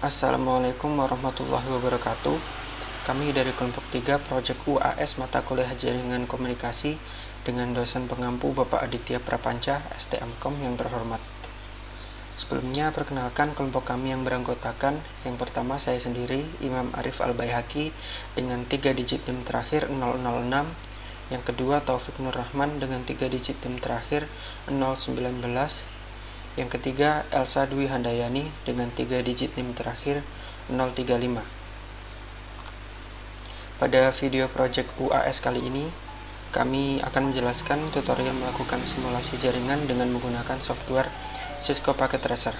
Assalamualaikum warahmatullahi wabarakatuh. Kami dari kelompok 3 Project UAS Mata Kuliah Jaringan Komunikasi dengan dosen pengampu Bapak Aditya Prapanca, STMkom yang terhormat. Sebelumnya perkenalkan kelompok kami yang beranggotakan. Yang pertama saya sendiri, Imam Arif Al-Baihaqi dengan 3 digit NIM terakhir 006. Yang kedua Taufik Nur Rahman dengan 3 digit NIM terakhir 019. Yang ketiga Elsa Dwi Handayani dengan 3 digit NIM terakhir 035. Pada video project UAS kali ini, kami akan menjelaskan tutorial melakukan simulasi jaringan dengan menggunakan software Cisco Packet Tracer.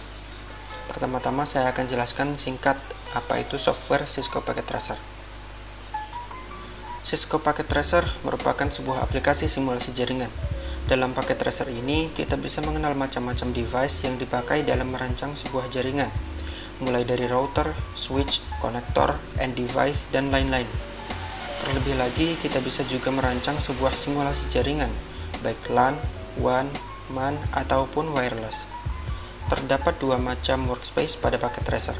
Pertama-tama saya akan jelaskan singkat apa itu software Cisco Packet Tracer. Cisco Packet Tracer merupakan sebuah aplikasi simulasi jaringan. Dalam Packet Tracer ini, kita bisa mengenal macam-macam device yang dipakai dalam merancang sebuah jaringan, mulai dari router, switch, konektor, end device, dan lain-lain. Terlebih lagi, kita bisa juga merancang sebuah simulasi jaringan, baik LAN, WAN, MAN, ataupun wireless. Terdapat dua macam workspace pada Packet Tracer.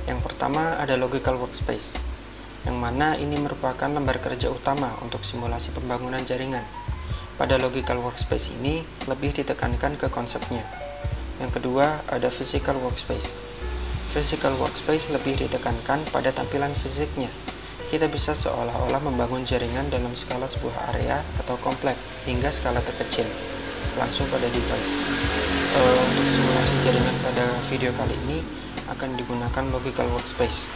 Yang pertama ada Logical Workspace, yang mana ini merupakan lembar kerja utama untuk simulasi pembangunan jaringan. Pada Logical Workspace ini lebih ditekankan ke konsepnya. Yang kedua ada Physical Workspace. Physical Workspace lebih ditekankan pada tampilan fisiknya. Kita bisa seolah-olah membangun jaringan dalam skala sebuah area atau komplek hingga skala terkecil, langsung pada device. Untuk simulasi jaringan pada video kali ini akan digunakan Logical Workspace.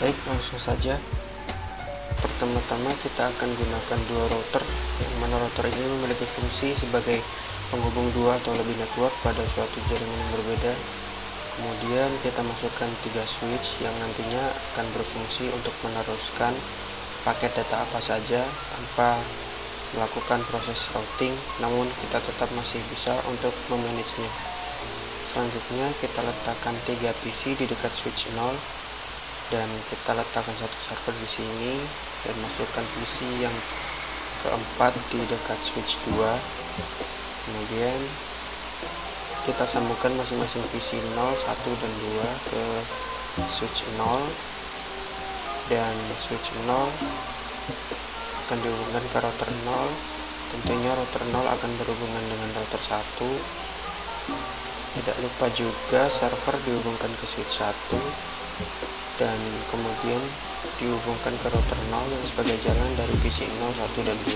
Baik, langsung saja. Pertama-tama kita akan gunakan dua router, yang mana router ini memiliki fungsi sebagai penghubung dua atau lebih network pada suatu jaringan yang berbeda. Kemudian kita masukkan 3 switch yang nantinya akan berfungsi untuk meneruskan paket data apa saja tanpa melakukan proses routing, namun kita tetap masih bisa untuk memanagenya. Selanjutnya kita letakkan 3 PC di dekat switch 0 dan kita letakkan satu server di sini dan masukkan PC yang keempat di dekat switch 2. Kemudian kita sambungkan masing-masing PC 0, 1 dan 2 ke switch 0 dan switch 0 akan dihubungkan ke router 0. Tentunya router 0 akan berhubungan dengan router 1. Tidak lupa juga server dihubungkan ke switch 1 dan kemudian dihubungkan ke router 0 yang sebagai jalan dari PC 0, 1 dan 2.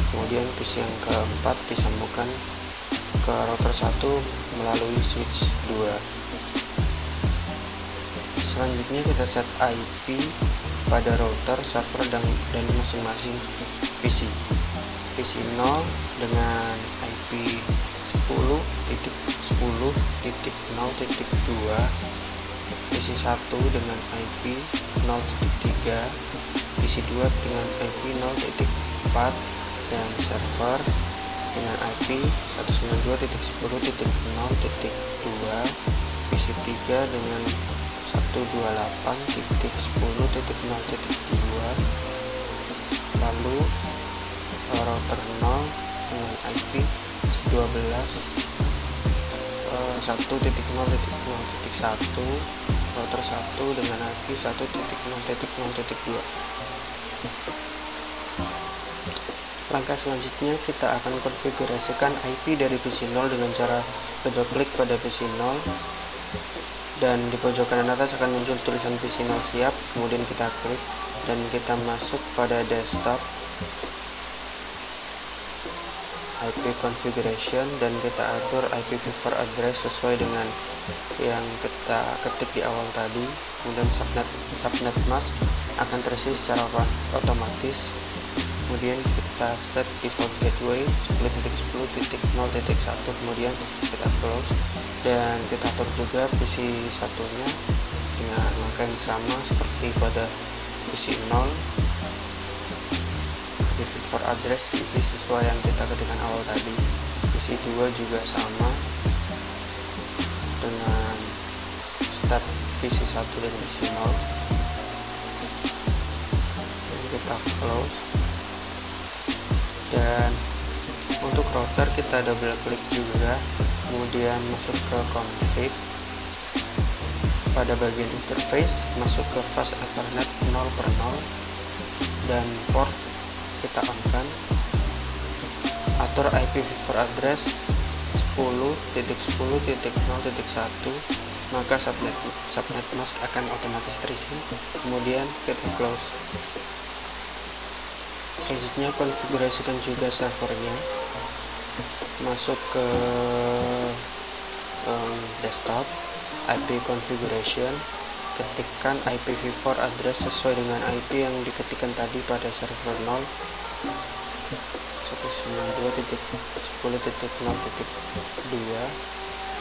Kemudian PC yang keempat disambungkan ke router 1 melalui switch 2. Selanjutnya kita set IP pada router, server dan masing-masing PC. PC 0 dengan IP 10.10.0.2, PC 1 dengan IP 0.3, PC 2 dengan IP 0.4 dan server dengan IP 192.10.0.2, PC 3 dengan 128.10.0.2, lalu router 0 dengan IP 1.0.0.1, router 1 dengan IP 1.0.0.2. Langkah selanjutnya kita akan konfigurasikan IP dari PC 0 dengan cara double klik pada PC 0 dan di pojok kanan atas akan muncul tulisan PC 0 siap. Kemudian kita klik dan kita masuk pada desktop, IP configuration, dan kita atur IPv4 address sesuai dengan yang kita ketik di awal tadi. Kemudian subnet mask akan terisi secara otomatis. Kemudian kita set default gateway 10.10.0.1, kemudian kita close dan kita atur juga PC satunya dengan langkah yang sama seperti pada PC 0. IPv4 address diisi sesuai yang kita ketikkan awal tadi. PC 2 juga sama dengan start PC 1 dan PC 0. Dan kita close. Dan untuk router kita double klik juga, kemudian masuk ke config, pada bagian interface masuk ke fast Ethernet 0/0 dan port kita on-kan. Atur IPv4 address 10.10.0.1, maka subnet mask akan otomatis terisi. Kemudian kita close. Selanjutnya konfigurasikan juga servernya. Masuk ke desktop, IP configuration, ketikkan IPv4 address sesuai dengan IP yang diketikkan tadi pada server 0, 192.10.0.2,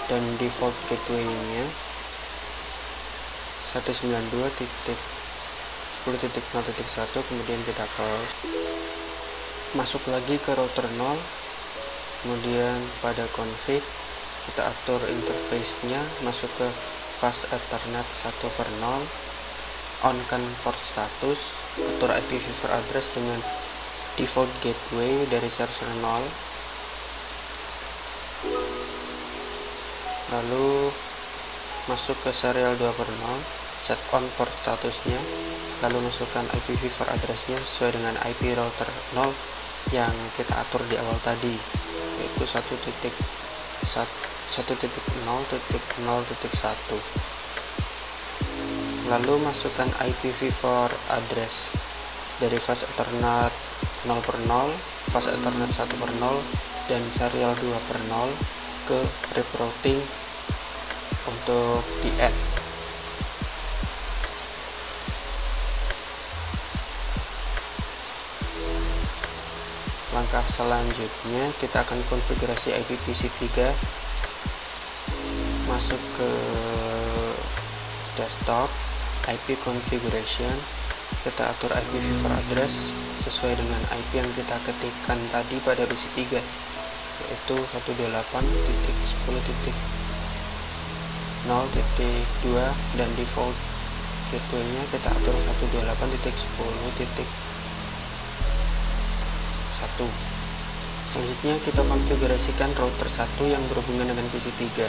dan default gateway-nya 192.10.0.1. kemudian kita close. Masuk lagi ke router 0, kemudian pada config kita atur interface-nya, masuk ke fast Ethernet 1/0, on-kan port status, atur IPv4 address dengan default gateway dari server 0, lalu masuk ke serial 2/0, set on port statusnya, lalu masukkan IPv4 addressnya sesuai dengan IP router 0 yang kita atur di awal tadi, yaitu 1.0.0.1. Lalu masukkan IPv4 address dari fast Ethernet 0/0, fast Ethernet 1/0, dan serial 2/0 ke rip routing untuk di add. Langkah selanjutnya kita akan konfigurasi IPv4, masuk ke desktop, IP configuration, kita atur IPv4 address sesuai dengan IP yang kita ketikkan tadi pada PC3, yaitu 128.10.0.2, dan default gateway-nya kita atur 128.10.1. Selanjutnya kita konfigurasikan router 1 yang berhubungan dengan PC3.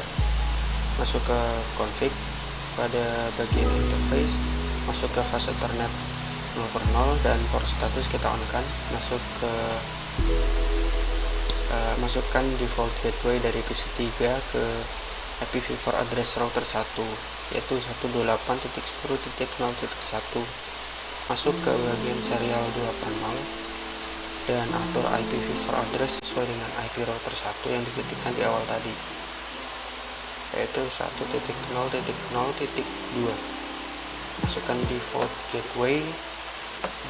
Masuk ke config, pada bagian interface masuk ke fast Ethernet 0/0 dan port status kita on-kan. Masukkan default gateway dari PC3 ke IPv4 address router 1, yaitu 128.10.0.1. Masuk ke bagian serial 2/0 dan atur IPv4 address sesuai dengan IP router 1 yang diketikkan di awal tadi, yaitu 1.0.0.2. Masukkan default gateway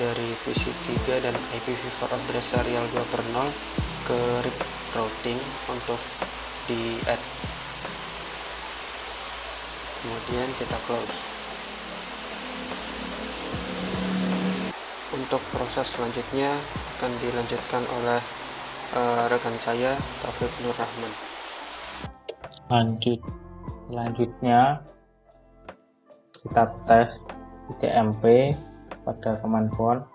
dari PC3 dan IPv4 address serial 2/0 ke rip routing untuk di add. Kemudian kita close. Untuk proses selanjutnya akan dilanjutkan oleh rekan saya, Taufik Nur Rahman. Selanjutnya kita tes ICMP pada command prompt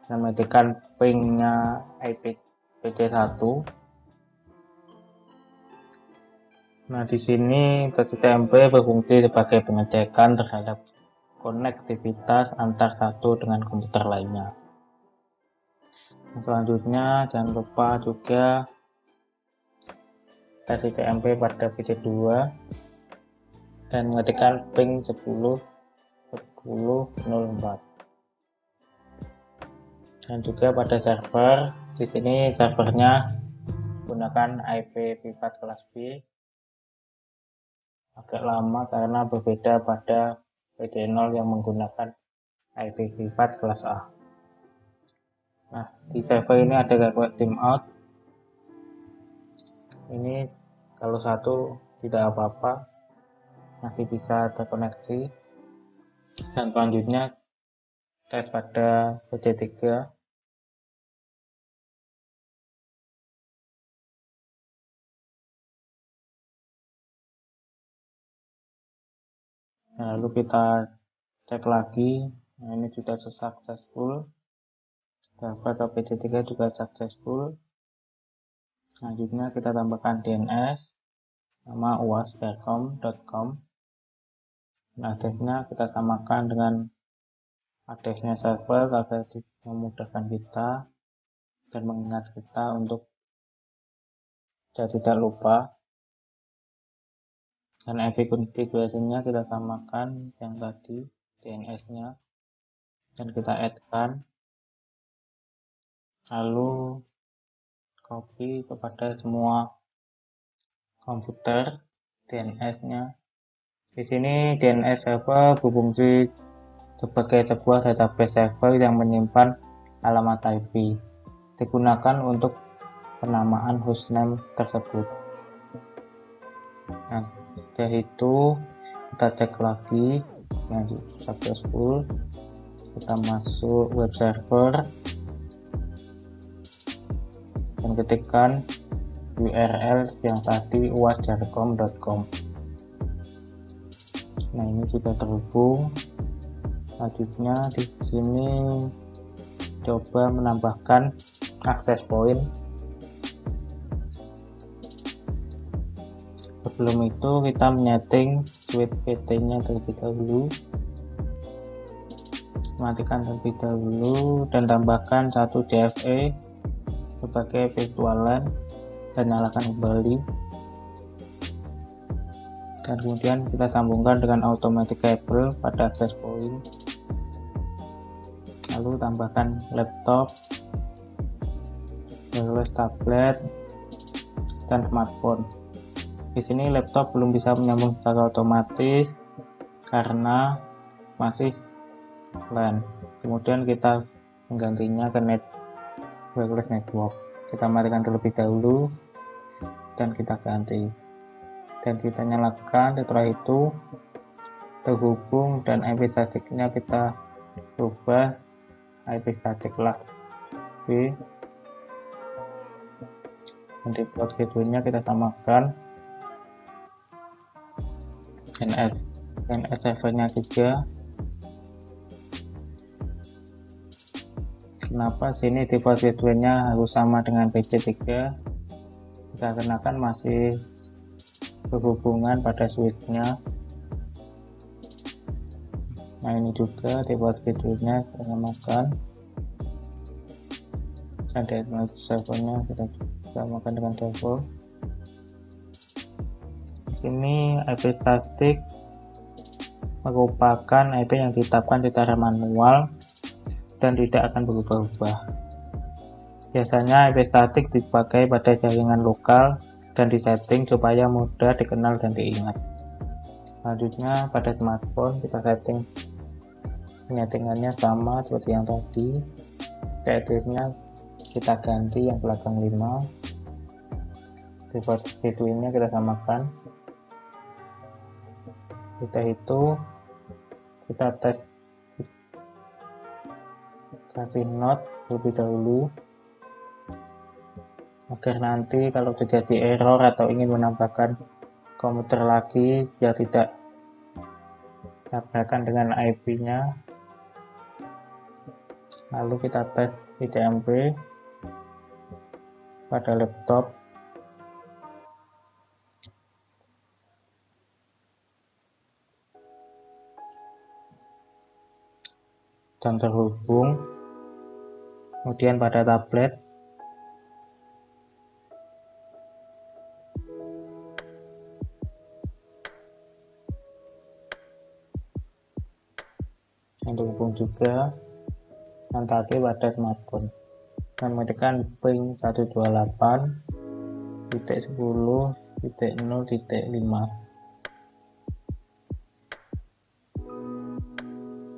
dan mengetikkan pingnya IPv1. Nah, di sini tes ICMP berfungsi sebagai pengecekan terhadap konektivitas antar satu dengan komputer lainnya. Selanjutnya jangan lupa juga tes ICMP pada PC2 dan mengetikkan ping 10.10.04. Dan juga pada server, di sini servernya menggunakan IPv4 kelas B. Agak lama karena berbeda pada PC0 yang menggunakan IPv4 kelas A. Nah, di server ini ada request timeout. Ini kalau satu tidak apa-apa, masih bisa terkoneksi. Dan selanjutnya tes pada PC3. Nah, lalu kita cek lagi. Nah, ini sudah successful. Server ke PC3 juga successful. Selanjutnya kita tambahkan DNS, nama uastelkom.com. Nah, address-nya kita samakan dengan address-nya server agar memudahkan kita dan mengingat kita untuk tidak lupa. Dan IP configuration-nya kita samakan yang tadi, DNS-nya, dan kita add-kan, lalu copy kepada semua komputer DNS-nya. Di sini DNS server berfungsi sebagai sebuah database server yang menyimpan alamat IP, digunakan untuk penamaan hostname tersebut. Nah, setelah itu kita cek lagi yang successful, kita masuk web server dan ketikkan URL yang tadi uasjarcom.com. Nah, ini sudah terhubung. Selanjutnya di sini coba menambahkan access point. Sebelum itu kita menyeting switch PT-nya terlebih dahulu. Matikan terlebih dahulu dan tambahkan 1 DFE sebagai virtual LAN dan nyalakan kembali. Dan kemudian kita sambungkan dengan automatic cable pada access point. Lalu tambahkan laptop, wireless tablet, dan smartphone. Di sini laptop belum bisa menyambung secara otomatis karena masih LAN. Kemudian kita menggantinya ke wireless network. Kita matikan terlebih dahulu dan kita ganti. Dan kita nyalakan. Setelah itu terhubung dan IP statiknya kita ubah IP statik lah. Dan di port gateway-nya kita samakan. DNS servernya juga. Kenapa sini di port gateway-nya harus sama dengan PC3? Dikarenakan masih berhubungan pada switch-nya. Nah, ini juga di port gateway-nya kita samakan. Dan DNS servernya kita samakan dengan default. Ini IP statik merupakan IP yang ditetapkan secara manual dan tidak akan berubah-ubah. Biasanya IP statik dipakai pada jaringan lokal dan disetting supaya mudah dikenal dan diingat. Selanjutnya pada smartphone kita settingannya sama seperti yang tadi. Address-nya kita ganti yang belakang 5. Default gateway-nya kita samakan. Sudah itu kita tes, kasih note lebih dahulu agar nanti kalau terjadi error atau ingin menambahkan komputer lagi biar tidak tabrakan dengan IP-nya. Lalu kita tes IDMP pada laptop. Dan terhubung. Kemudian pada tablet yang terhubung juga. Dan tadi pada smartphone dan mengetikkan ping 128.10.0.5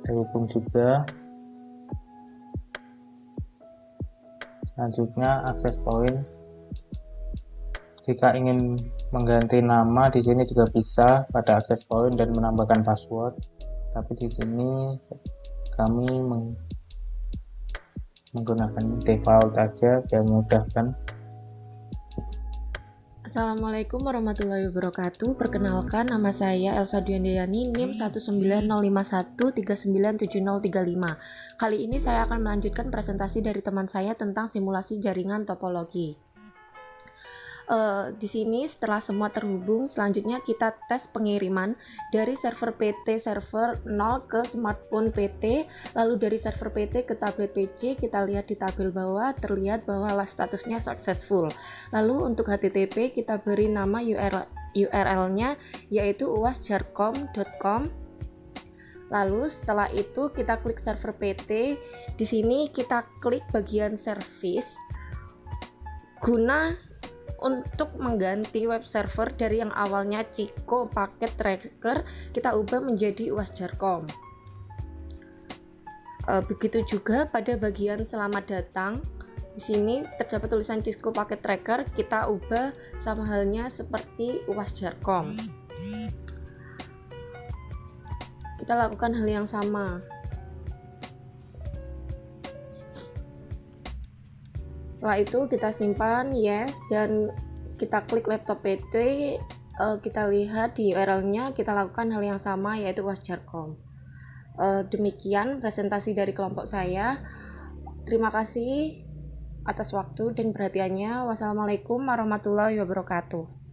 terhubung juga. Selanjutnya access point. Jika ingin mengganti nama di sini juga bisa pada access point dan menambahkan password. Tapi di sini kami menggunakan default aja biar mudah kan. Assalamualaikum warahmatullahi wabarakatuh. Perkenalkan, nama saya Elsa Dwiandayani, NIM 19051397035. Kali ini saya akan melanjutkan presentasi dari teman saya tentang simulasi jaringan topologi. Di sini setelah semua terhubung, selanjutnya kita tes pengiriman dari server PT server 0 ke smartphone PT, lalu dari server PT ke tablet PC. Kita lihat di tabel bawah terlihat bahwa statusnya successful. Lalu untuk HTTP kita beri nama URL-nya yaitu uasjarkom.com. Lalu setelah itu kita klik server PT. Di sini kita klik bagian service guna untuk mengganti web server dari yang awalnya Chico Packet Tracker kita ubah menjadi uasjarkom. Begitu juga pada bagian selamat datang. Di sini terdapat tulisan Cisco Packet Tracker, kita ubah sama halnya seperti uasjarkom. Kita lakukan hal yang sama. Setelah itu kita simpan yes dan kita klik laptop PT. Kita lihat di URL-nya, kita lakukan hal yang sama yaitu uasjarkom. Demikian presentasi dari kelompok saya. Terima kasih atas waktu dan perhatiannya. Wassalamualaikum warahmatullahi wabarakatuh.